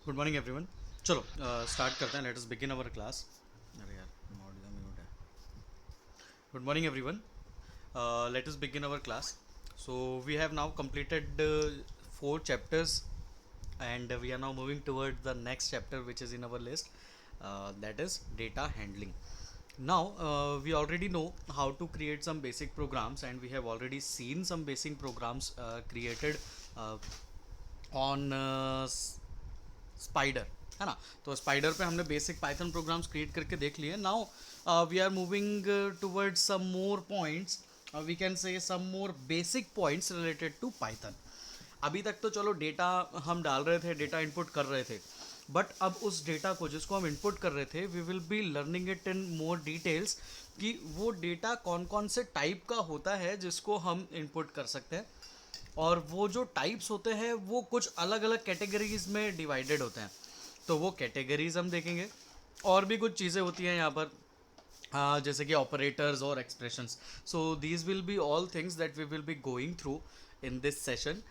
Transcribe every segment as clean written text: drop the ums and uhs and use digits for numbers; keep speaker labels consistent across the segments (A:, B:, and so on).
A: Good morning everyone. चलो start करते हैं। Let us begin our class. अरे यार ऑडियो म्यूट है। Good morning everyone. Let us begin our class. So we have now completed 4 chapters and we are now moving toward the next chapter which is in our list, that is data handling. Now we already know how to create some basic programs and we have already seen some basic programs created uh, on spider, है ना। तो spider पे हमने basic Python programmes create करके देख लिए। Now we are moving towards some more points, we can say some more basic points related to Python. अभी तक तो चलो डेटा हम डाल रहे थे, डेटा इनपुट कर रहे थे, बट अब उस डेटा को जिसको हम इनपुट कर रहे थे we will be learning it in more details कि वो डेटा कौन कौन से टाइप का होता है जिसको हम इनपुट कर सकते हैं। और वो जो टाइप्स होते हैं वो कुछ अलग अलग कैटेगरीज में डिवाइडेड होते हैं, तो वो कैटेगरीज हम देखेंगे। और भी कुछ चीज़ें होती हैं यहाँ पर, जैसे कि ऑपरेटर्स और expressions. So these will be all things that we will be going through in this session,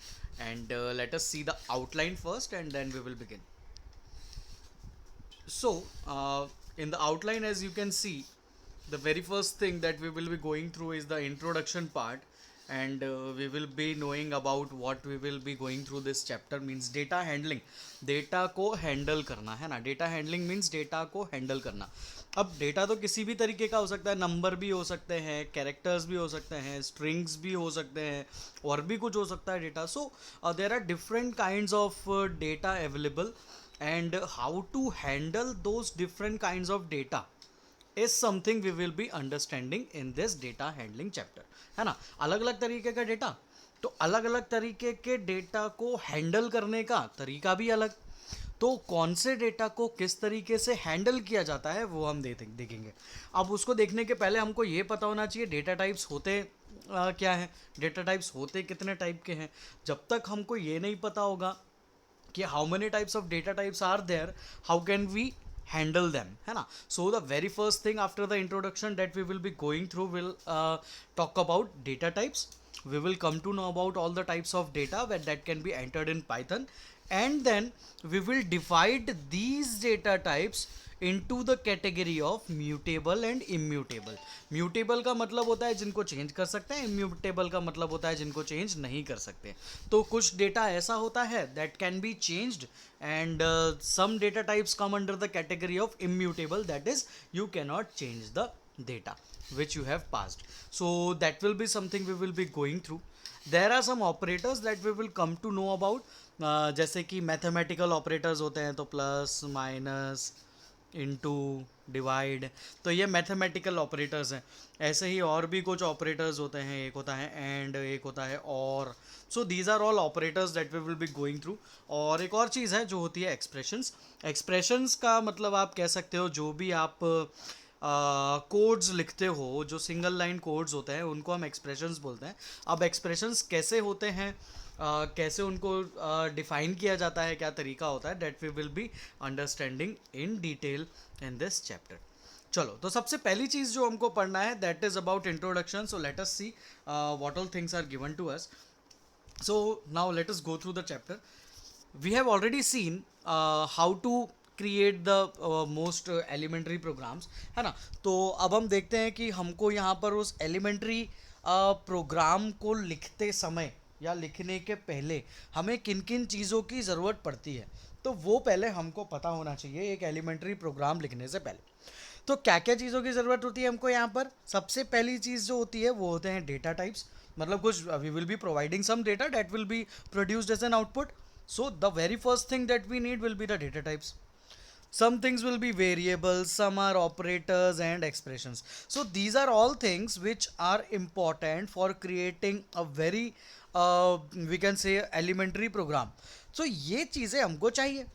A: and let us see the outline first and then we will begin. So in the outline, as you can see, the very first thing that we will be going through is the introduction part, and we will be knowing about what we will be going through this chapter means data handling. Data को handle करना है ना, data handling means data को handle करना। अब data तो किसी भी तरीके का हो सकता है, नंबर भी हो सकते हैं, कैरेक्टर्स भी हो सकते हैं, स्ट्रिंग्स भी हो सकते हैं, और भी कुछ हो सकता है data. So there are different kinds of data available, and how to handle those different kinds of data is something we will be understanding in this data handling chapter, है ना। अलग अलग तरीके का डेटा, तो अलग अलग तरीके के डेटा को हैंडल करने का तरीका भी अलग। तो कौन से डेटा को किस तरीके से हैंडल किया जाता है वो हम देखेंगे। अब उसको देखने के पहले हमको ये पता होना चाहिए डेटा टाइप्स होते क्या है, डेटा टाइप्स होते कितने टाइप के हैं। जब तक हमको ये नहीं पता होगा कि how many types of data types are there, how can we handle them, है ना। So the very first thing after the introduction that we will be going through will talk about data types. We will come to know about all the types of data that can be entered in Python, and then we will divide these data types into the category of mutable and immutable. Mutable का मतलब होता है जिनको change कर सकते हैं, immutable का मतलब होता है जिनको चेंज नहीं कर सकते। तो कुछ डेटा ऐसा होता है that can be changed, and some data types come under the category of immutable, that is you cannot change the data which you have passed. So that will be something we will be going through. There are some operators that we will come to know about, जैसे कि mathematical operators होते हैं, तो plus minus into divide, तो ये mathematical operators हैं। ऐसे ही और भी कुछ ऑपरेटर्स होते हैं, एक होता है एंड, एक होता है और। So these are all operators that we will be going through. और एक और चीज़ है जो होती है एक्सप्रेशंस। एक्सप्रेशंस का मतलब आप कह सकते हो जो भी आप कोड्स लिखते हो, जो सिंगल लाइन कोड्स होते हैं उनको हम एक्सप्रेशंस बोलते हैं। अब एक्सप्रेशंस कैसे होते हैं, कैसे उनको डिफाइन किया जाता है, क्या तरीका होता है, that we will be understanding in detail in this chapter. चलो, तो सबसे पहली चीज़ जो हमको पढ़ना है that is about introduction. So let us see what all things are given to us. So now let us go through the chapter. We have already seen how to create the most elementary programs, है ना। तो अब हम देखते हैं कि हमको यहाँ पर उस elementary प्रोग्राम को लिखते समय या लिखने के पहले हमें किन किन चीज़ों की ज़रूरत पड़ती है, तो वो पहले हमको पता होना चाहिए एक एलिमेंट्री प्रोग्राम लिखने से पहले। तो क्या क्या चीज़ों की ज़रूरत होती है हमको यहाँ पर। सबसे पहली चीज़ जो होती है वो होते हैं डेटा टाइप्स, मतलब कुछ we will be providing some data that will be produced as an output. So the very first thing that we need will be the data types. Some things will be variables, some are operators and expressions. So these are all things which are important for creating a very we can say elementary program. So ये चीज़ें हमको चाहिए।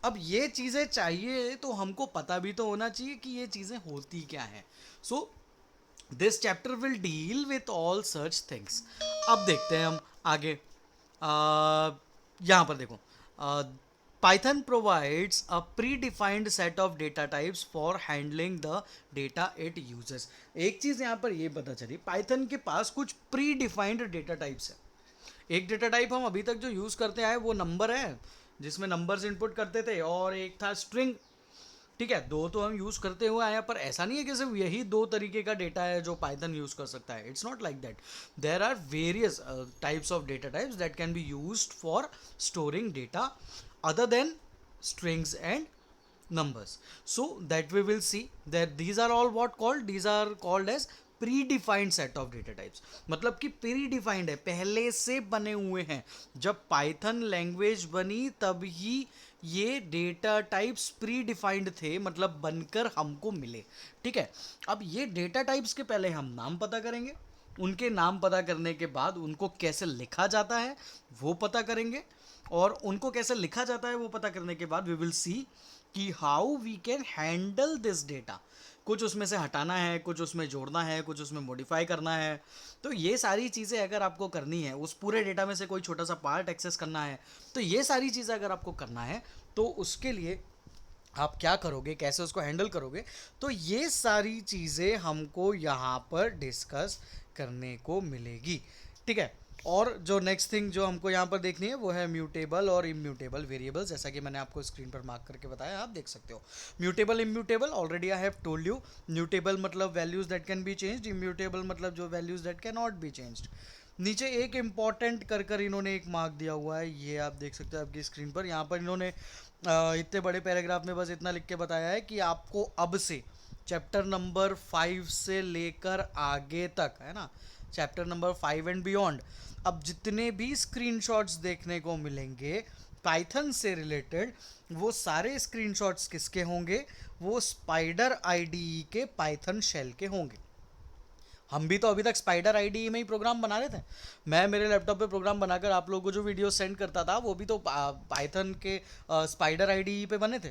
A: अब ये चीज़ें चाहिए तो हमको पता भी तो होना चाहिए कि ये चीज़ें होती क्या हैं। So this chapter will deal with all such things. अब देखते हैं हम आगे। यहाँ पर देखो, Python provides a predefined set of data types for handling the data it uses. एक चीज़ यहाँ पर ये पता चली, Python के पास कुछ predefined data types है। एक डेटा टाइप हम अभी तक जो यूज़ करते आए वो नंबर है, जिसमें नंबर्स इनपुट करते थे, और एक था स्ट्रिंग। ठीक है, दो तो हम यूज़ करते हुए आए हैं, पर ऐसा नहीं है कि सिर्फ यही दो तरीके का डेटा है जो पाइथन यूज़ कर सकता है। It's not like that. There are various types of data types that can be used for storing data other than strings and numbers. So that we will see that these are all what called, these are called as predefined set of data types. मतलब कि predefined है, पहले से बने हुए हैं। जब Python language बनी तब ही ये डेटा टाइप्स प्रीडिफाइंड थे, मतलब बनकर हमको मिले। ठीक है, अब ये डेटा टाइप्स के पहले हम नाम पता करेंगे, उनके नाम पता करने के बाद उनको कैसे लिखा जाता है वो पता करेंगे, और उनको कैसे लिखा जाता है वो पता करने के बाद वी विल सी कि how we can handle this data. कुछ उसमें से हटाना है, कुछ उसमें जोड़ना है, कुछ उसमें मॉडिफाई करना है। तो ये सारी चीज़ें अगर आपको करनी है, उस पूरे डेटा में से कोई छोटा सा पार्ट एक्सेस करना है, तो ये सारी चीज़ें अगर आपको करना है तो उसके लिए आप क्या करोगे, कैसे उसको हैंडल करोगे, तो ये सारी चीज़ें हमको यहाँ पर डिस्कस करने को मिलेगी। ठीक है, और जो नेक्स्ट थिंग जो हमको यहाँ पर देखनी है वो है म्यूटेबल और इम्यूटेबल वेरिएबल्स। जैसा कि मैंने आपको स्क्रीन पर मार्क करके बताया, आप देख सकते हो। Mutable immutable already I have told you. Mutable मतलब values that can be changed, immutable मतलब जो values that can not be changed. नीचे एक इम्पॉर्टेंट कर इन्होंने एक मार्क दिया हुआ है, ये आप देख सकते हो आपकी स्क्रीन पर। यहाँ पर इन्होंने इतने बड़े पैराग्राफ में बस इतना लिख के बताया है कि आपको अब से चैप्टर नंबर 5 से लेकर आगे तक, है ना, चैप्टर नंबर 5 एंड बियॉन्ड, अब जितने भी स्क्रीनशॉट्स देखने को मिलेंगे पाइथन से रिलेटेड, वो सारे स्क्रीनशॉट्स किसके होंगे, वो स्पाइडर आईडीई के पाइथन शेल के होंगे। हम भी तो अभी तक स्पाइडर आईडीई में ही प्रोग्राम बना रहे थे। मैं मेरे लैपटॉप पे प्रोग्राम बनाकर आप लोगों को जो वीडियो सेंड करता था वो भी तो पाइथन के स्पाइडर आईडीई पे बने थे,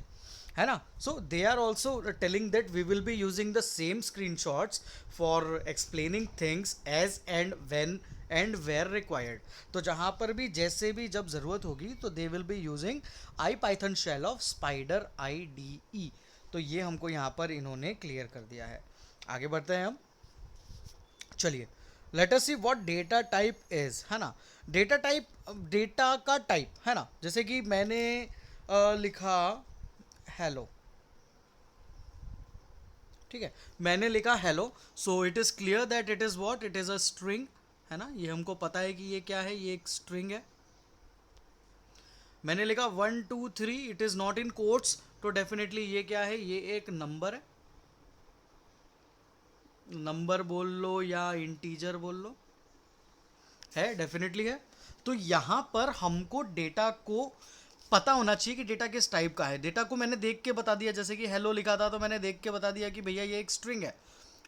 A: है ना। So they are also telling that we will be using the same screenshots for explaining things as and when and where required. तो जहाँ पर भी जैसे भी जब ज़रूरत होगी तो they will be using IPython shell of Spyder IDE. तो ये हमको यहाँ पर इन्होंने क्लियर कर दिया है। आगे बढ़ते हैं हम, चलिए late us see what data type is, है ना। डेटा टाइप, डेटा का टाइप, है ना। जैसे कि मैंने लिखा हेलो, ठीक है, मैंने लिखा hello, so it is clear that it is what, it is a string, है ना। ये हमको पता है कि ये क्या है, ये एक स्ट्रिंग है। मैंने लिखा 1 2 3, it is not in quotes, तो डेफिनेटली ये क्या है, ये एक नंबर है। नंबर बोल लो या इंटीजर बोल लो, है, डेफिनेटली है। तो यहाँ पर हमको डेटा को पता होना चाहिए कि डेटा किस टाइप का है। डेटा को मैंने देख के बता दिया, जैसे कि हेलो लिखा था तो मैंने देख के बता दिया कि भैया ये एक स्ट्रिंग है।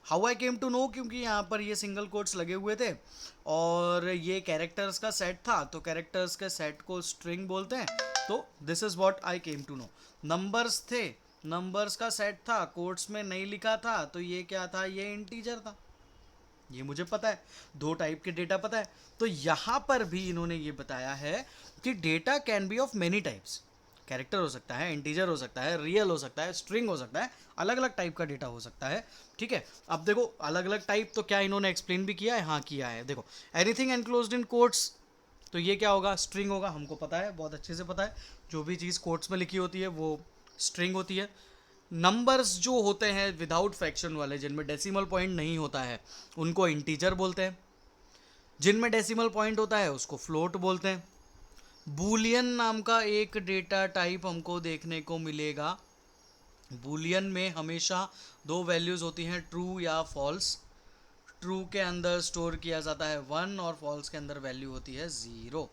A: How I came to know, क्योंकि यहाँ पर ये सिंगल कोट्स लगे हुए थे और ये कैरेक्टर्स का सेट था, तो कैरेक्टर्स के सेट को स्ट्रिंग बोलते हैं। तो this is what I came to know. Numbers थे, नंबर्स का सेट था, कोट्स में नहीं लिखा था, तो ये क्या था, ये इंटीजर था। ये मुझे पता है, दो टाइप के डेटा पता है। तो यहाँ पर भी इन्होंने ये बताया है कि data can be of many types. Character हो सकता है, इंटीजर हो सकता है, रियल हो सकता है, स्ट्रिंग हो सकता है, अलग अलग टाइप का डेटा हो सकता है। ठीक है, अब देखो अलग अलग टाइप तो क्या इन्होंने एक्सप्लेन भी किया है, हाँ किया है। देखो एनीथिंग एनक्लोज्ड इन कोट्स, तो ये क्या होगा, स्ट्रिंग होगा, हमको पता है, बहुत अच्छे से पता है। जो भी चीज़ कोट्स में लिखी होती है वो स्ट्रिंग होती है। नंबर्स जो होते हैं विदाउट फ्रैक्शन वाले, जिनमें डेसिमल पॉइंट नहीं होता है, उनको इंटीजर बोलते हैं। जिनमें डेसिमल पॉइंट होता है उसको फ्लोट बोलते हैं। बूलियन नाम का एक डेटा टाइप हमको देखने को मिलेगा। बूलियन में हमेशा दो वैल्यूज़ होती हैं, ट्रू या फॉल्स। ट्रू के अंदर स्टोर किया जाता है 1 और फॉल्स के अंदर वैल्यू होती है 0।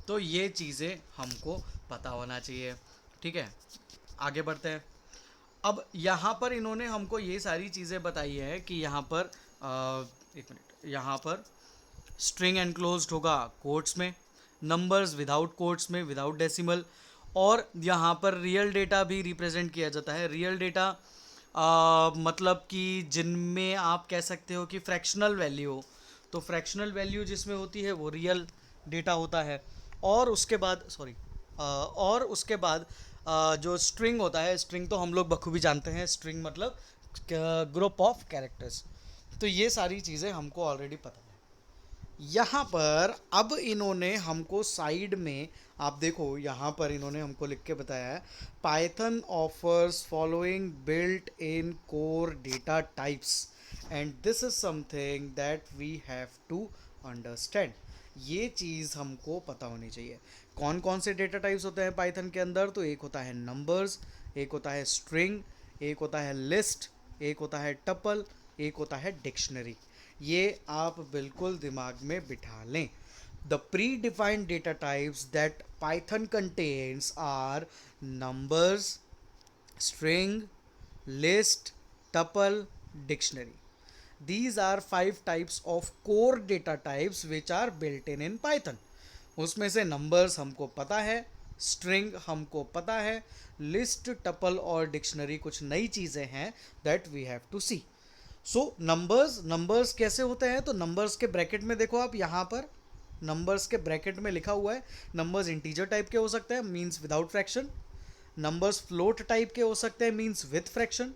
A: तो ये चीज़ें हमको पता होना चाहिए। ठीक है, आगे बढ़ते हैं। अब यहाँ पर इन्होंने हमको ये सारी चीज़ें बताई है कि यहाँ पर एक मिनट, यहाँ पर स्ट्रिंग एनक्लोज्ड होगा कोट्स में, नंबर्स विदाउट कोट्स में, विदाउट डेसिमल, और यहाँ पर रियल डेटा भी रिप्रेजेंट किया जाता है। रियल डेटा मतलब कि जिनमें आप कह सकते हो कि फ्रैक्शनल वैल्यू हो, तो फ्रैक्शनल वैल्यू जिसमें होती है वो रियल डेटा होता है। और उसके बाद और उसके बाद जो स्ट्रिंग होता है, स्ट्रिंग तो हम लोग बखूबी जानते हैं, स्ट्रिंग मतलब ग्रुप ऑफ कैरेक्टर्स। तो ये सारी चीज़ें हमको ऑलरेडी पता है। यहाँ पर अब इन्होंने हमको साइड में, आप देखो यहाँ पर इन्होंने हमको लिख के बताया है, Python offers following built in core data types and this is something that we have to understand. ये चीज़ हमको पता होनी चाहिए। कौन कौन से डेटा टाइप्स होते हैं पाइथन के अंदर? तो एक होता है नंबर्स, एक होता है स्ट्रिंग, एक होता है लिस्ट, एक होता है टपल, एक होता है डिक्शनरी। ये आप बिल्कुल दिमाग में बिठा लें। The predefined data types that Python contains are numbers, string, list, tuple, dictionary. These are 5 types of core data types which are built in Python. उसमें से नंबर्स हमको पता है, स्ट्रिंग हमको पता है, लिस्ट, टपल और डिक्शनरी कुछ नई चीज़ें हैं that we have to see. So numbers कैसे होते हैं? तो नंबर्स के ब्रैकेट में देखो आप, यहाँ पर नंबर्स के ब्रैकेट में लिखा हुआ है, नंबर्स इंटीजर टाइप के हो सकते हैं, means without fraction. Numbers float type के हो सकते हैं, मीन्स विथ फ्रैक्शन।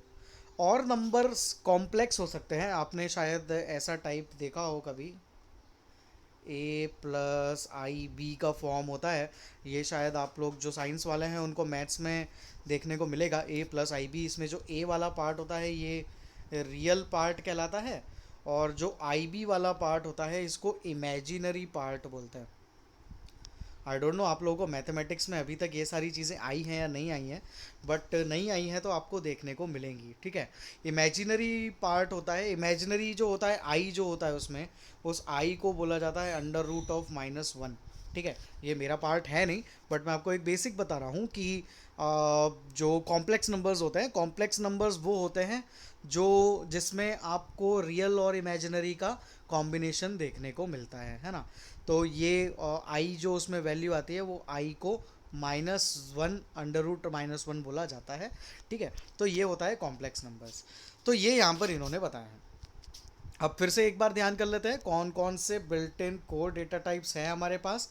A: और नंबर्स कॉम्प्लेक्स हो सकते हैं, आपने शायद ऐसा टाइप देखा हो कभी, ए प्लस आई बी का फॉर्म होता है। ये शायद आप लोग जो साइंस वाले हैं उनको मैथ्स में देखने को मिलेगा, ए प्लस आई बी। इसमें जो ए वाला पार्ट होता है ये रियल पार्ट कहलाता है, और जो आई बी वाला पार्ट होता है इसको इमेजिनरी पार्ट बोलते हैं। आई डोंट नो आप लोगों को मैथमेटिक्स में अभी तक ये सारी चीज़ें आई हैं या नहीं आई हैं, बट नहीं आई हैं तो आपको देखने को मिलेंगी, ठीक है। इमेजिनरी पार्ट होता है, इमेजिनरी जो होता है आई जो होता है उसमें, उस आई को बोला जाता है अंडर रूट ऑफ -1, ठीक है। ये मेरा पार्ट है नहीं, बट मैं आपको एक बेसिक बता रहा हूँ कि जो कॉम्प्लेक्स नंबर्स होते हैं, कॉम्प्लेक्स नंबर्स वो होते हैं जो जिसमें आपको रियल और इमेजिनरी का कॉम्बिनेशन देखने को मिलता है ना। तो ये आई जो उसमें वैल्यू आती है वो आई को -1 अंडर रूट -1 बोला जाता है, ठीक है। तो ये होता है कॉम्प्लेक्स नंबर्स। तो ये यहाँ पर इन्होंने बताया है। अब फिर से एक बार ध्यान कर लेते हैं कौन कौन से built in core data types हैं हमारे पास।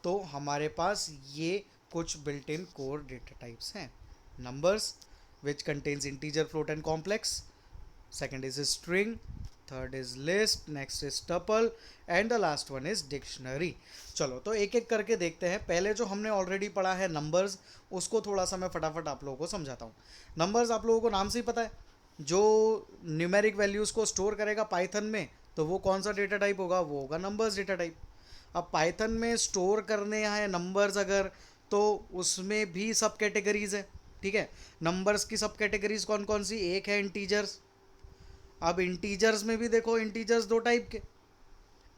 A: तो हमारे पास ये कुछ built in core data types हैं। Numbers which contains integer, float and complex. Second is string, third is list, next is tuple and the last one is dictionary। चलो तो एक एक करके देखते हैं। पहले जो हमने ऑलरेडी पढ़ा है नंबर्स, उसको थोड़ा सा मैं फटाफट आप लोगों को समझाता हूँ। नंबर्स आप लोगों को नाम से ही पता है, जो न्यूमेरिक वैल्यूज़ को स्टोर करेगा पाइथन में, तो वो कौन सा डेटा टाइप होगा? वो होगा नंबर्स डेटा टाइप। अब पाइथन में स्टोर करने हैं नंबर्स अगर, तो उसमें भी सब कैटेगरीज है, ठीक है। नंबर्स की सब कैटेगरीज कौन कौन सी? एक है इंटीजर्स। अब इंटीजर्स में भी देखो, इंटीजर्स दो टाइप के,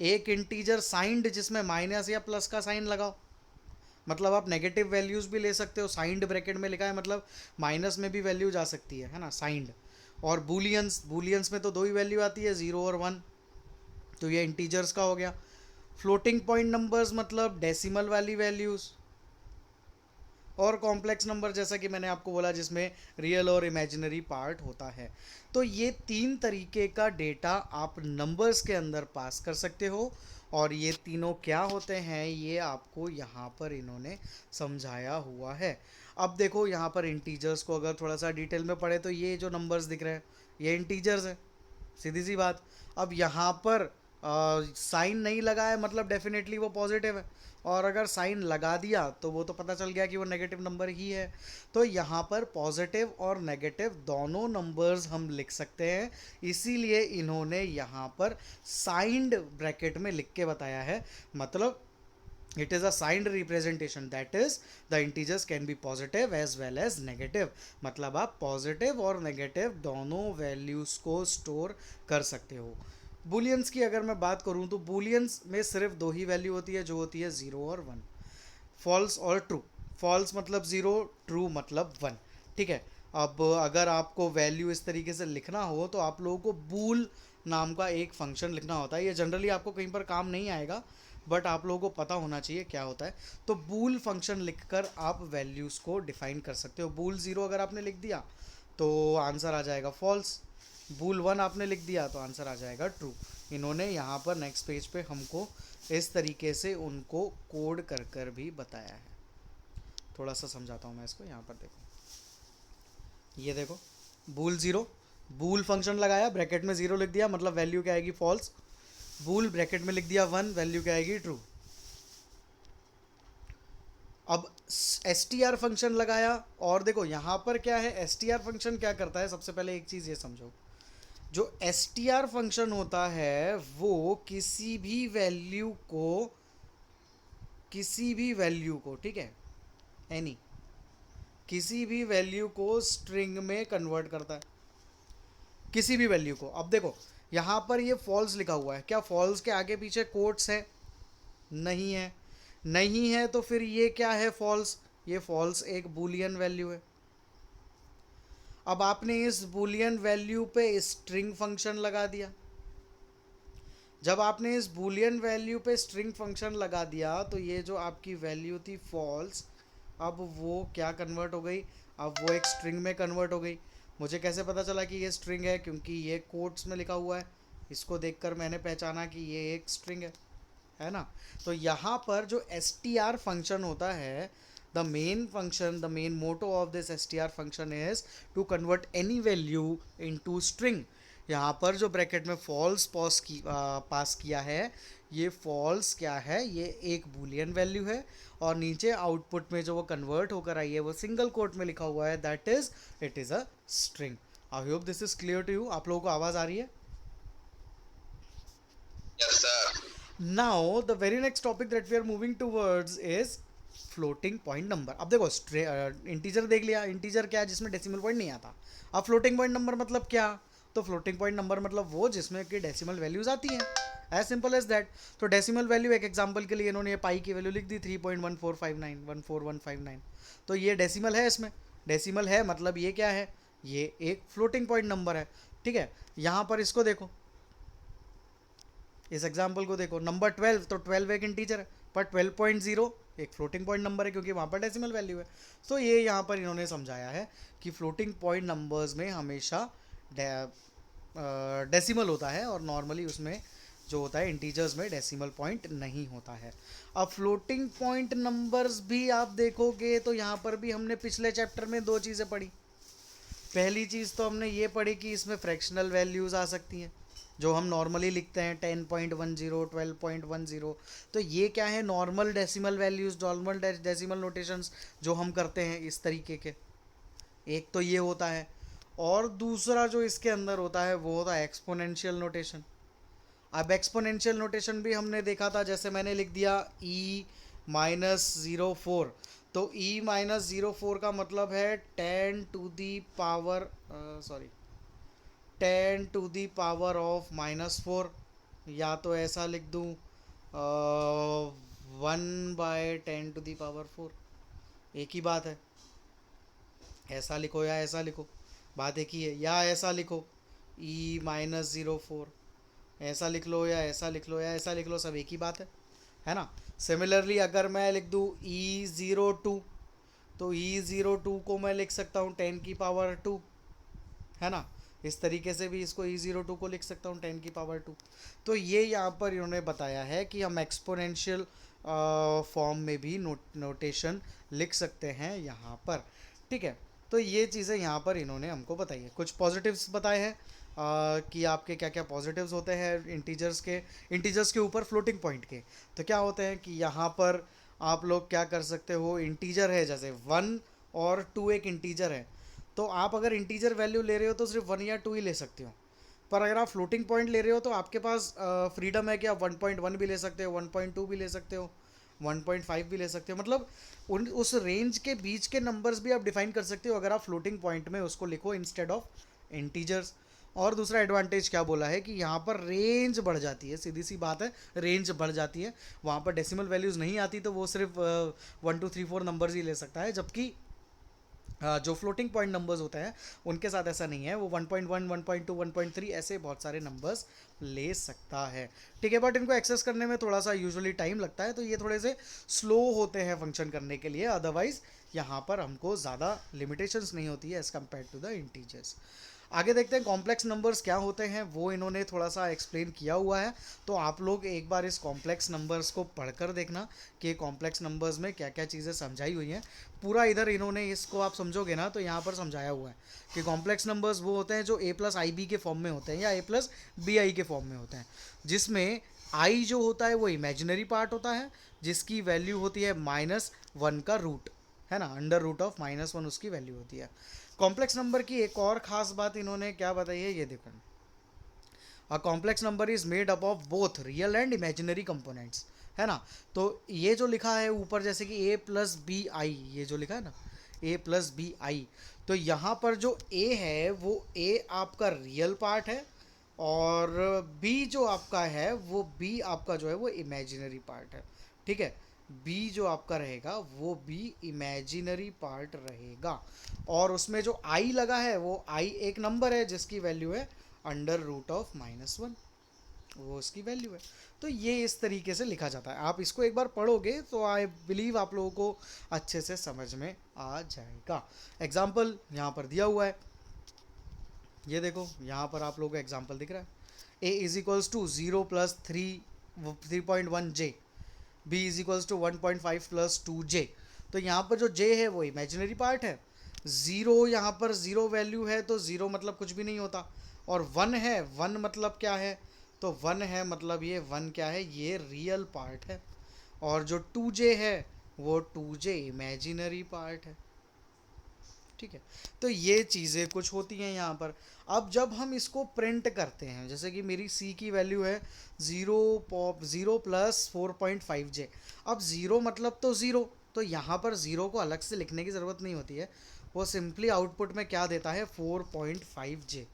A: एक इंटीजर साइंड जिसमें माइनस या प्लस का साइन लगाओ, मतलब आप नेगेटिव वैल्यूज़ भी ले सकते हो, साइंड ब्रैकेट में लिखा है मतलब माइनस में भी वैल्यू जा सकती है ना, साइंड। और बूलियंस, बूलियंस में तो दो ही वैल्यू आती है, 0 और 1, तो ये इंटीजर्स का हो गया। फ्लोटिंग पॉइंट नंबर्स मतलब डेसिमल वाली वैल्यूज़। और कॉम्प्लेक्स नंबर जैसा कि मैंने आपको बोला जिसमें रियल और इमेजिनरी पार्ट होता है। तो ये 3 तरीके का डेटा आप नंबर्स के अंदर पास कर सकते हो, और ये तीनों क्या होते हैं ये आपको यहाँ पर इन्होंने समझाया हुआ है। अब देखो यहाँ पर इंटीजर्स को अगर थोड़ा सा डिटेल में पढ़े तो ये जो नंबर्स दिख रहे हैं ये इंटीजर्स है, सीधी सी बात। अब यहाँ पर साइन नहीं लगा है मतलब डेफिनेटली वो पॉजिटिव है, और अगर साइन लगा दिया तो वो तो पता चल गया कि वो नेगेटिव नंबर ही है। तो यहाँ पर पॉजिटिव और नेगेटिव दोनों नंबर्स हम लिख सकते हैं, इसीलिए इन्होंने यहाँ पर साइंड ब्रैकेट में लिख के बताया है। मतलब it is a signed representation, that is the integers can be positive as well as negative। मतलब आप पॉजिटिव और नेगेटिव दोनों वैल्यूज़ को स्टोर कर सकते हो। बूलियंस की अगर मैं बात करूं तो बूलियंस में सिर्फ दो ही वैल्यू होती है, जो होती है 0 और 1, फॉल्स और ट्रू। फॉल्स मतलब 0, ट्रू मतलब 1, ठीक है। अब अगर आपको वैल्यू इस तरीके से लिखना हो तो आप लोगों को बूल नाम का एक फंक्शन लिखना होता है। ये जनरली आपको कहीं पर काम नहीं आएगा, बट आप लोगों को पता होना चाहिए क्या होता है। तो बूल फंक्शन लिखकर आप वैल्यूज़ को डिफाइन कर सकते हो। बूल 0 अगर आपने लिख दिया तो आंसर आ जाएगा फॉल्स, बूल 1 आपने लिख दिया तो आंसर आ जाएगा ट्रू। इन्होंने यहाँ पर नेक्स्ट पेज पे हमको इस तरीके से उनको कोड कर कर भी बताया है। थोड़ा सा समझाता हूँ मैं इसको। यहाँ पर देखो, ये देखो बूल 0, बूल फंक्शन लगाया, ब्रैकेट में 0 लिख दिया, मतलब वैल्यू क्या आएगी? फॉल्स। बूल ब्रैकेट में लिख दिया 1, वैल्यू क्या आएगी, ट्रू। अब एस टी आर फंक्शन लगाया, और देखो यहाँ पर क्या है, एस टी आर फंक्शन क्या करता है, सबसे पहले एक चीज़ ये समझो, जो एस टी आर फंक्शन होता है वो किसी भी वैल्यू को, ठीक है, एनी किसी भी वैल्यू को स्ट्रिंग में कन्वर्ट करता है, किसी भी वैल्यू को। अब देखो यहाँ पर ये फॉल्स लिखा हुआ है, क्या फॉल्स के आगे पीछे कोट्स है, नहीं है, नहीं है, तो फिर ये क्या है, फॉल्स, ये फॉल्स एक बूलियन वैल्यू है। अब आपने इस बूलियन वैल्यू पे स्ट्रिंग फंक्शन लगा दिया, जब आपने इस बूलियन वैल्यू पे स्ट्रिंग फंक्शन लगा दिया तो ये जो आपकी वैल्यू थी फॉल्स, अब वो क्या कन्वर्ट हो गई, अब वो एक स्ट्रिंग में कन्वर्ट हो गई। मुझे कैसे पता चला कि ये स्ट्रिंग है, क्योंकि ये कोट्स में लिखा हुआ है, इसको देखकर मैंने पहचाना कि ये एक स्ट्रिंग है ना। तो यहाँ पर जो एस टी आर फंक्शन होता है, the main motto of this S T R function is to convert any value into string. यहाँ पर जो ब्रैकेट में फॉल्स पास किया है, ये फॉल्स क्या है, ये एक बूलियन वैल्यू है, और नीचे आउटपुट में जो वो कन्वर्ट होकर आई है वो सिंगल कोट में लिखा हुआ है, that is it is a string. I hope this is clear to you. आप लोगों को आवाज़ आ रही है?
B: Yes, sir.
A: Now the very next topic that we are moving towards is floating point number. अब देखो इंटीजर देख लिया, इंटीजर क्या है, जिसमें डेसिमल पॉइंट नहीं आता। अब फ्लोटिंग पॉइंट नंबर मतलब क्या, तो फ्लोटिंग पॉइंट नंबर मतलब वो जिसमें कि डेसिमल वैल्यूज आती हैं, एज सिंपल एज दैट। तो डेसिमल वैल्यू, एक एग्जांपल के लिए इन्होंने ये पाई की वैल्यू लिख दी 3.141414159, तो ये डेसिमल है, इसमें डेसिमल है, मतलब ये क्या है, ये एक फ्लोटिंग पॉइंट नंबर है, ठीक है। यहाँ पर इसको देखो, इस एग्जाम्पल को देखो, नंबर 12, तो 12 एक इंटीजर है, पर 12.0 एक फ्लोटिंग पॉइंट नंबर है, क्योंकि वहाँ पर डेसिमल वैल्यू है। तो ये यहाँ पर इन्होंने समझाया है कि फ्लोटिंग पॉइंट नंबर्स में हमेशा डेसिमल होता है, और नॉर्मली उसमें जो होता है इंटीजर्स में डेसिमल पॉइंट नहीं होता है। अब फ्लोटिंग पॉइंट नंबर्स भी आप देखोगे तो यहाँ पर भी हमने पिछले चैप्टर में दो चीज़ें पढ़ी। पहली चीज़ तो हमने ये पढ़ी कि इसमें फ्रैक्शनल वैल्यूज़ आ सकती हैं, जो हम नॉर्मली लिखते हैं 10.10, 12.10, तो ये क्या है, normal decimal values, normal decimal notations जो हम करते हैं इस तरीके के, एक तो ये होता है। और दूसरा जो इसके अंदर होता है वो होता है एक्सपोनेंशियल नोटेशन। अब एक्सपोनेंशियल नोटेशन भी हमने देखा था, जैसे मैंने लिख दिया E-04, तो E-04 का मतलब है 10 टू दी पावर ऑफ -4, या तो ऐसा लिख दूँ 1/10⁴, एक ही बात है, ऐसा लिखो या ऐसा लिखो, बात एक ही है, या ऐसा लिखो E-04, ऐसा लिख लो या ऐसा लिख लो या ऐसा लिख लो, सब एक ही बात है ना। सिमिलरली अगर मैं लिख दूँ E-02, तो E-02 को मैं लिख सकता हूँ 10⁻², है ना। इस तरीके से भी इसको E-02 को लिख सकता हूँ 10⁻²। तो ये यहाँ पर इन्होंने बताया है कि हम एक्सपोनेंशियल फॉर्म में भी नोटेशन लिख सकते हैं यहाँ पर, ठीक है। तो ये चीज़ें यहाँ पर इन्होंने हमको बताई है। कुछ पॉजिटिव्स बताए हैं कि आपके क्या क्या पॉजिटिव्स होते हैं इंटीजर्स के ऊपर फ्लोटिंग पॉइंट के। तो क्या होते हैं कि यहाँ पर आप लोग क्या कर सकते हो, इंटीजर है जैसे 1 और 2 एक इंटीजर है, तो आप अगर इंटीजर वैल्यू ले रहे हो तो सिर्फ 1 या 2 ही ले सकते हो। पर अगर आप फ्लोटिंग पॉइंट ले रहे हो तो आपके पास फ्रीडम है कि आप 1.1 भी ले सकते हो, 1.2 भी ले सकते हो, 1.5 भी ले सकते हो, मतलब उस रेंज के बीच के नंबर्स भी आप डिफाइन कर सकते हो अगर आप फ्लोटिंग पॉइंट में उसको लिखो इंस्टेड ऑफ इंटीजर्स। और दूसरा एडवांटेज क्या बोला है कि यहाँ पर रेंज बढ़ जाती है, सीधी सी बात है, रेंज बढ़ जाती है। वहाँ पर डेसिमल वैल्यूज़ नहीं आती तो वो सिर्फ 1 2 3 4 नंबर्स ही ले सकता है, जबकि जो फ्लोटिंग पॉइंट नंबर्स होते हैं उनके साथ ऐसा नहीं है, वो 1.1 1.2 1.3 ऐसे बहुत सारे नंबर्स ले सकता है, ठीक है। बट इनको एक्सेस करने में थोड़ा सा यूजुअली टाइम लगता है, तो ये थोड़े से स्लो होते हैं फंक्शन करने के लिए, अदरवाइज यहाँ पर हमको ज़्यादा लिमिटेशंस नहीं होती है as compare to the integers.
B: आगे देखते हैं कॉम्प्लेक्स नंबर्स क्या होते हैं, वो इन्होंने थोड़ा सा एक्सप्लेन किया हुआ है। तो आप लोग एक बार इस कॉम्प्लेक्स नंबर्स को पढ़कर देखना कि कॉम्प्लेक्स नंबर्स में क्या क्या चीज़ें समझाई हुई हैं। पूरा इधर इन्होंने इसको आप समझोगे ना तो यहाँ पर समझाया हुआ है कि कॉम्प्लेक्स नंबर्स वो होते हैं जो ए प्लस आई बी के फॉर्म में होते हैं या ए प्लस बी आई के फॉर्म में होते हैं, जिसमें आई जो होता है वो इमेजिनरी पार्ट होता है, जिसकी वैल्यू होती है -1 का रूट, है ना, अंडर रूट ऑफ -1 उसकी वैल्यू होती है। कॉम्प्लेक्स नंबर की एक और खास बात इन्होंने क्या बताई है, ये देखो, a complex number is made up of both real and imaginary components, है ना। तो ये जो लिखा है ऊपर जैसे कि ए प्लस बी आई, ये जो लिखा है ना ए प्लस बी आई, तो यहाँ पर जो ए है वो ए आपका रियल पार्ट है और बी जो आपका है वो बी आपका जो है वो इमेजिनरी पार्ट है, ठीक है। बी जो आपका रहेगा वो बी इमेजिनरी पार्ट रहेगा, और उसमें जो आई लगा है वो आई एक नंबर है जिसकी वैल्यू है अंडर रूट ऑफ -1, वो उसकी वैल्यू है। तो ये इस तरीके से लिखा जाता है, आप इसको एक बार पढ़ोगे तो आई बिलीव आप लोगों को अच्छे से समझ में आ जाएगा। एग्जाम्पल यहाँ पर दिया हुआ है, ये देखो यहाँ पर आप लोगों को एग्जाम्पल दिख रहा है, a is equals to 0 plus 3.1 j, b is equals to 1.5 plus 2 j. तो यहाँ पर जो जे है वो इमेजिनरी पार्ट है, ज़ीरो यहाँ पर ज़ीरो वैल्यू है तो ज़ीरो मतलब कुछ भी नहीं होता, और वन है, वन मतलब क्या है, तो वन है मतलब ये वन क्या है, ये रियल पार्ट है, और जो 2 जे है वो 2 जे इमेजिनरी पार्ट है, ठीक है। तो ये चीज़ें कुछ होती हैं यहाँ पर। अब जब हम इसको प्रिंट करते हैं, जैसे कि मेरी सी की वैल्यू है 0 प्लस 4.5 जे, अब ज़ीरो मतलब तो ज़ीरो, तो यहाँ पर ज़ीरो को अलग से लिखने की ज़रूरत नहीं होती है, वो सिंपली आउटपुट में क्या देता है 4.5 जे।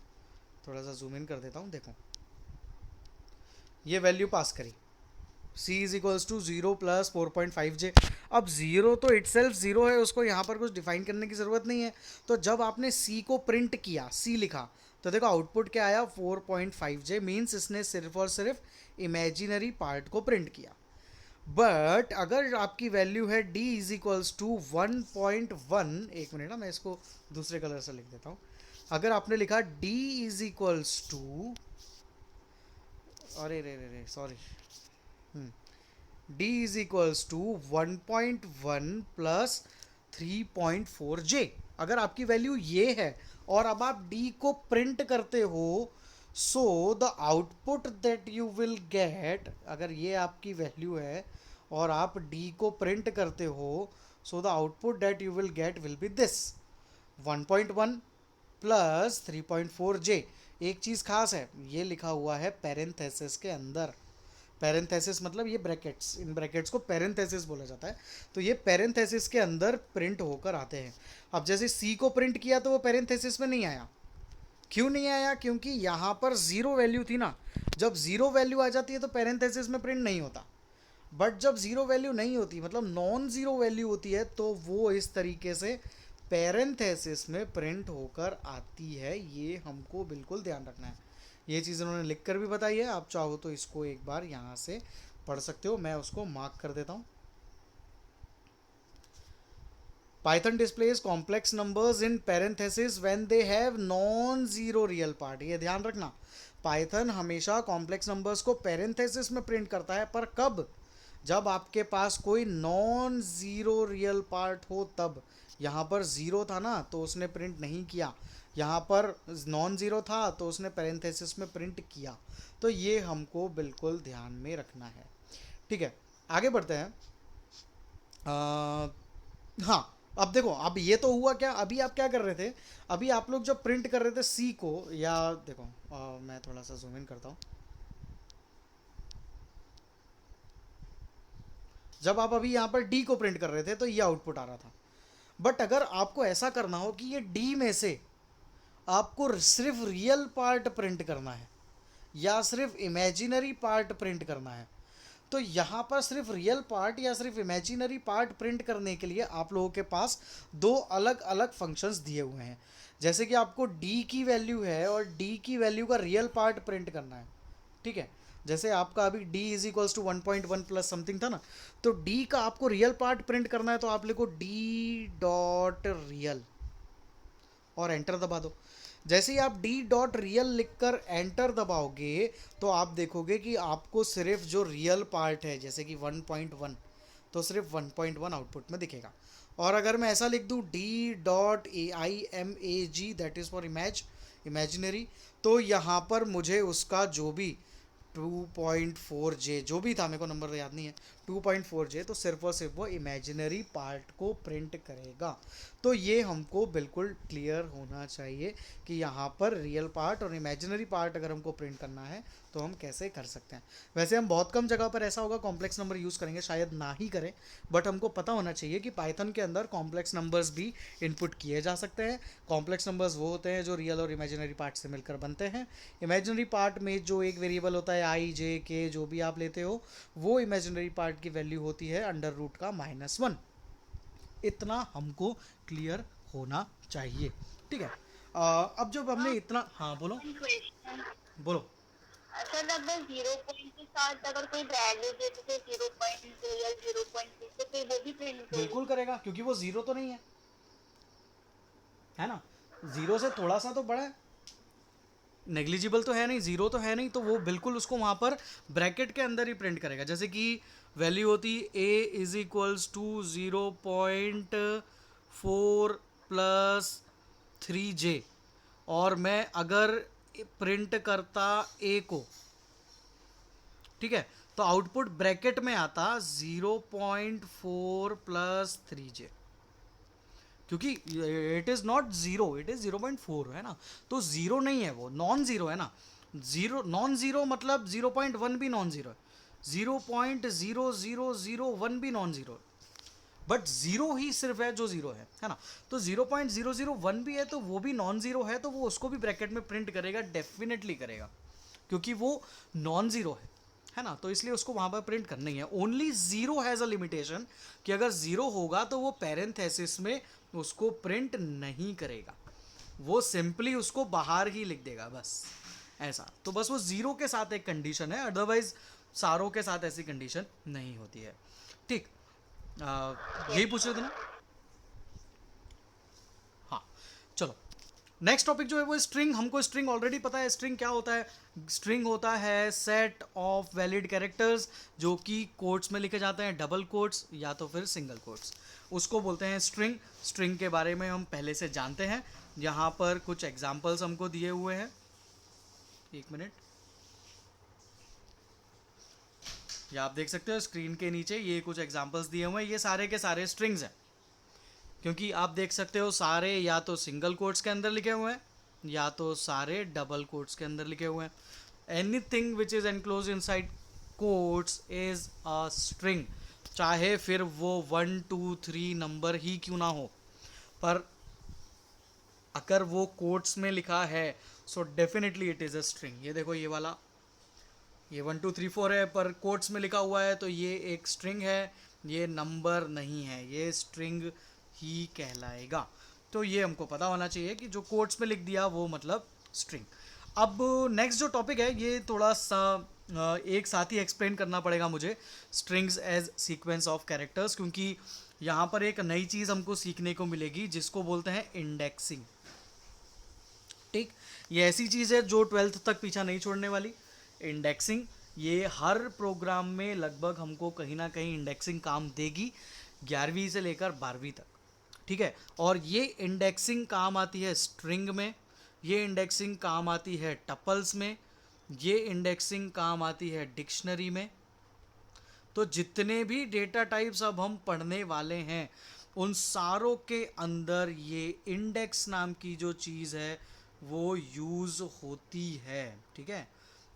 B: थोड़ा सा जूम इन कर देता हूँ, देखो ये वैल्यू पास करी, सी इज इक्वल्स टू 0 प्लस 4.5 जे। अब ज़ीरो तो इटसेल्फ ज़ीरो है, उसको यहाँ पर कुछ डिफाइन करने की ज़रूरत नहीं है। तो जब आपने सी को प्रिंट किया, सी लिखा, तो देखो आउटपुट क्या आया 4.5 जे, मीन्स इसने सिर्फ और सिर्फ इमेजिनरी पार्ट को प्रिंट किया। बट अगर आपकी वैल्यू है डी इज इक्वल्स टू 1.1, एक मिनट ना मैं इसको दूसरे कलर से लिख देता हूँ। अगर आपने लिखा डी इज इक्वल्स टू, अरे रे रे रे sorry, d is equals to 1.1 plus 3.4 j, अगर आपकी वैल्यू ये है और अब आप d को प्रिंट करते हो, so the output that you will get, अगर ये आपकी वैल्यू है और आप d को प्रिंट करते हो, so the output that you will get will be this 1.1 plus 3.4 जे। एक चीज़ खास है, ये लिखा हुआ है पेरेंथेसिस के अंदर, पेरेंथेसिस मतलब ये ब्रैकेट्स, इन ब्रैकेट्स को पेरेंथेसिस बोला जाता है। तो ये पेरेंथेसिस के अंदर प्रिंट होकर आते हैं। अब जैसे सी को प्रिंट किया तो वो पेरेंथेसिस में नहीं आया, क्यों नहीं आया, क्योंकि यहाँ पर ज़ीरो वैल्यू थी ना, जब ज़ीरो वैल्यू आ जाती है तो पेरेंथेसिस में प्रिंट नहीं होता, बट जब ज़ीरो वैल्यू नहीं होती मतलब नॉन ज़ीरो वैल्यू होती है तो वो इस तरीके से पेरेंथेसिस में प्रिंट होकर आती है, ये हमको बिल्कुल ध्यान रखना है। ये चीज़ उन्होंने लिख कर भी बताई है, आप चाहो तो इसको एक बार यहाँ से पढ़ सकते हो, मैं उसको मार्क कर देता हूँ। Python displays complex numbers in parentheses when they have non-zero real part, ये ध्यान रखना, पाइथन हमेशा कॉम्प्लेक्स नंबर्स को पेरेंथेसिस में प्रिंट करता है, पर कब, जब आपके पास कोई नॉन ज़ीरो रियल पार्ट हो तब। यहाँ पर ज़ीरो था ना तो उसने प्रिंट नहीं किया, यहाँ पर नॉन ज़ीरो था तो उसने पेरेंथेसिस में प्रिंट किया। तो ये हमको बिल्कुल ध्यान में रखना है, ठीक है। आगे बढ़ते हैं। हाँ, अब देखो, अब ये तो हुआ क्या, अभी आप क्या कर रहे थे, अभी आप लोग जब प्रिंट कर रहे थे सी को, या देखो मैं थोड़ा सा जूम इन करता हूँ, जब आप अभी यहाँ पर डी को प्रिंट कर रहे थे तो ये आउटपुट आ रहा था। बट अगर आपको ऐसा करना हो कि ये डी में से आपको सिर्फ रियल पार्ट प्रिंट करना है या सिर्फ इमेजिनरी पार्ट प्रिंट करना है, तो यहाँ पर सिर्फ रियल पार्ट या सिर्फ इमेजिनरी पार्ट प्रिंट करने के लिए आप लोगों के पास दो अलग अलग फंक्शंस दिए हुए हैं। जैसे कि आपको d की वैल्यू है और d की वैल्यू का रियल पार्ट प्रिंट करना है, ठीक है। जैसे आपका अभी d is equals to 1.1 plus something था ना, तो d का आपको रियल पार्ट प्रिंट करना है तो आप लिखो d डॉट रियल और एंटर दबा दो। जैसे ही आप डी डॉट रियल लिखकर एंटर दबाओगे तो आप देखोगे कि आपको सिर्फ जो रियल पार्ट है जैसे कि 1.1 तो सिर्फ 1.1 आउटपुट में दिखेगा। और अगर मैं ऐसा लिख दूँ D dot A I M A G that is for imaginary, तो यहाँ पर मुझे उसका जो भी 2.4J जो भी था, मेरे को नंबर याद नहीं है, 2.4J तो सिर्फ और सिर्फ वो इमेजिनरी पार्ट को प्रिंट करेगा। तो ये हमको बिल्कुल क्लियर होना चाहिए कि यहाँ पर रियल पार्ट और इमेजिनरी पार्ट अगर हमको प्रिंट करना है तो हम कैसे कर सकते हैं। वैसे हम बहुत कम जगह पर ऐसा होगा कॉम्प्लेक्स नंबर यूज़ करेंगे, शायद ना ही करें, बट हमको पता होना चाहिए कि पाइथन के अंदर कॉम्प्लेक्स नंबर्स भी इनपुट किए जा सकते हैं। कॉम्प्लेक्स नंबर्स वो होते हैं जो रियल और इमेजिनरी पार्ट से मिलकर बनते हैं। इमेजिनरी पार्ट में जो एक वेरिएबल होता है आई जे के जो भी आप लेते हो, वो इमेजिनरी पार्ट की वैल्यू होती है अंडर रूट का -1। इतना हमको क्लियर होना चाहिए, ठीक है। अब जब हमने इतना, हाँ बोलो
C: क्वेश्चन
B: बोलो।
C: सर, अगर 0 पॉइंट के साथ अगर कोई वैल्यू दे जैसे 0.2 या 0.6 तो फिर वो भी प्रिंट करेगी?
B: बिल्कुल करेगा क्योंकि वो ज़ीरो तो नहीं है ना, ज़ीरो से थोड़ा सा तो बड़ा है, नेग्लिजिबल तो है नहीं, ज़ीरो तो है नहीं, तो वो बिल्कुल उसको वहाँ पर ब्रैकेट के अंदर ही प्रिंट करेगा। जैसे कि वैल्यू होती a is equals to 0.4 plus 3J, और मैं अगर प्रिंट करता ए को, ठीक है, तो आउटपुट ब्रैकेट में आता 0.4 प्लस 3J, क्योंकि it is not zero, it is 0.4 है ना, तो ज़ीरो नहीं है, वो नॉन ज़ीरो है ना। ज़ीरो नॉन ज़ीरो मतलब 0.1 भी नॉन ज़ीरो है, 0.0001 भी नॉन ज़ीरो है, बट ज़ीरो ही सिर्फ है जो ज़ीरो है ना। तो 0.001 भी है तो वो भी नॉन ज़ीरो है, तो वो उसको भी ब्रैकेट में प्रिंट करेगा, डेफिनेटली करेगा, क्योंकि वो नॉन ज़ीरो है ना, तो इसलिए उसको वहाँ पर प्रिंट करना ही है। Only zero has a limitation कि अगर ज़ीरो होगा तो वो पैरेंथेसिस में उसको प्रिंट नहीं करेगा, वो सिंपली उसको बाहर ही लिख देगा बस, ऐसा। तो बस वो ज़ीरो के साथ एक कंडीशन है, अदरवाइज सारों के साथ ऐसी कंडीशन नहीं होती है, ठीक। यही पूछ रहे थे ना, हाँ। चलो, नेक्स्ट टॉपिक जो है वो स्ट्रिंग। हमको स्ट्रिंग ऑलरेडी पता है, स्ट्रिंग क्या होता है। स्ट्रिंग होता है सेट ऑफ वैलिड कैरेक्टर्स जो कि कोट्स में लिखे जाते हैं, डबल कोट्स या तो फिर सिंगल कोट्स, उसको बोलते हैं स्ट्रिंग। स्ट्रिंग के बारे में हम पहले से जानते हैं, यहाँ पर कुछ एग्जाम्पल्स हमको दिए हुए हैं, एक मिनट, ये आप देख सकते हो स्क्रीन के नीचे, ये कुछ एग्जाम्पल्स दिए हुए हैं, ये सारे के सारे स्ट्रिंग्स हैं, क्योंकि आप देख सकते हो सारे या तो सिंगल कोट्स के अंदर लिखे हुए हैं या तो सारे डबल कोट्स के अंदर लिखे हुए हैं। Anything which is enclose inside quotes is a string, चाहे फिर वो 1 2 3 नंबर ही क्यों ना हो, पर अगर वो कोट्स में लिखा है so definitely it is a string. ये देखो, ये वाला, ये 1 2 3 4 है पर कोट्स में लिखा हुआ है तो ये एक स्ट्रिंग है, ये नंबर नहीं है, ये स्ट्रिंग ही कहलाएगा। तो ये हमको पता होना चाहिए कि जो कोट्स में लिख दिया वो मतलब स्ट्रिंग। अब नेक्स्ट जो टॉपिक है ये थोड़ा सा एक साथ ही एक्सप्लेन करना पड़ेगा मुझे, strings as sequence of characters, क्योंकि यहाँ पर एक नई चीज़ हमको सीखने को मिलेगी जिसको बोलते हैं इंडेक्सिंग, ठीक। ये ऐसी चीज़ है जो 12th तक पीछा नहीं छोड़ने वाली। इंडेक्सिंग, ये हर प्रोग्राम में लगभग हमको कहीं ना कहीं इंडेक्सिंग काम देगी, 11वीं से लेकर 12वीं तक, ठीक है। और ये इंडेक्सिंग काम आती है स्ट्रिंग में, ये इंडेक्सिंग काम आती है टपल्स में, ये इंडेक्सिंग काम आती है डिक्शनरी में। तो जितने भी डेटा टाइप्स अब हम पढ़ने वाले हैं उन सारों के अंदर ये इंडेक्स नाम की जो चीज़ है वो यूज़ होती है, ठीक है।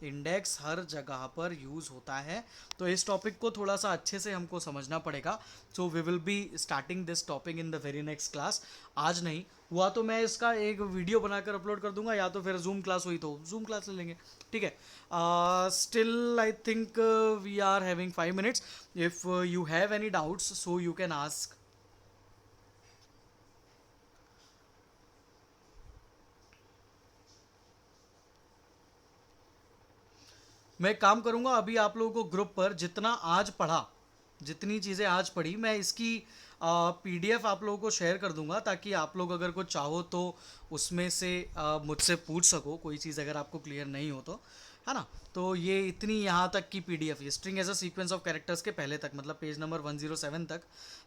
B: इंडेक्स हर जगह पर यूज़ होता है, तो इस टॉपिक को थोड़ा सा अच्छे से हमको समझना पड़ेगा। So we will be starting this topic in the very next class. आज नहीं हुआ तो मैं इसका एक वीडियो बनाकर अपलोड कर दूंगा, या तो फिर जूम क्लास हुई तो जूम क्लास ले लेंगे, ठीक है। Still I think we are having 5 minutes. If you have any doubts so you can ask. मैं एक काम करूंगा, अभी आप लोगों को ग्रुप पर जितना आज पढ़ा, जितनी चीज़ें आज पढ़ी, मैं इसकी पीडीएफ आप लोगों को शेयर कर दूंगा, ताकि आप लोग अगर कुछ चाहो तो उसमें से मुझसे पूछ सको, कोई चीज़ अगर आपको क्लियर नहीं हो तो, है ना। तो ये इतनी यहाँ तक की पीडीएफ, ये string as a sequence of characters के पहले तक, मतलब पेज नंबर 107 तक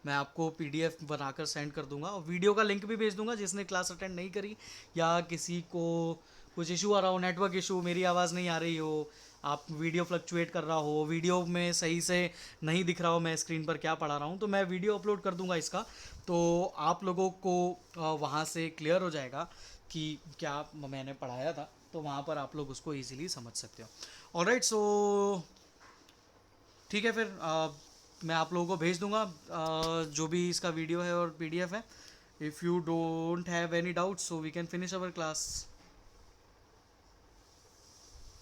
B: मैं आपको पीडीएफ बनाकर सेंड कर दूंगा, और वीडियो का लिंक भी भेज दूंगा। जिसने क्लास अटेंड नहीं करी या किसी को कुछ इशू आ रहा हो, नेटवर्क इशू, मेरी आवाज़ नहीं आ रही हो, आप वीडियो फ्लक्चुएट कर रहा हो, वीडियो में सही से नहीं दिख रहा हो मैं स्क्रीन पर क्या पढ़ा रहा हूँ, तो मैं वीडियो अपलोड कर दूंगा इसका, तो आप लोगों को वहाँ से क्लियर हो जाएगा कि क्या मैंने पढ़ाया था, तो वहाँ पर आप लोग उसको ईजिली समझ सकते हो। ऑलराइट, सो ठीक है, फिर मैं आप लोगों को भेज दूंगा जो भी इसका वीडियो है और पीडीएफ है। If you don't have any doubt, so we can finish our class.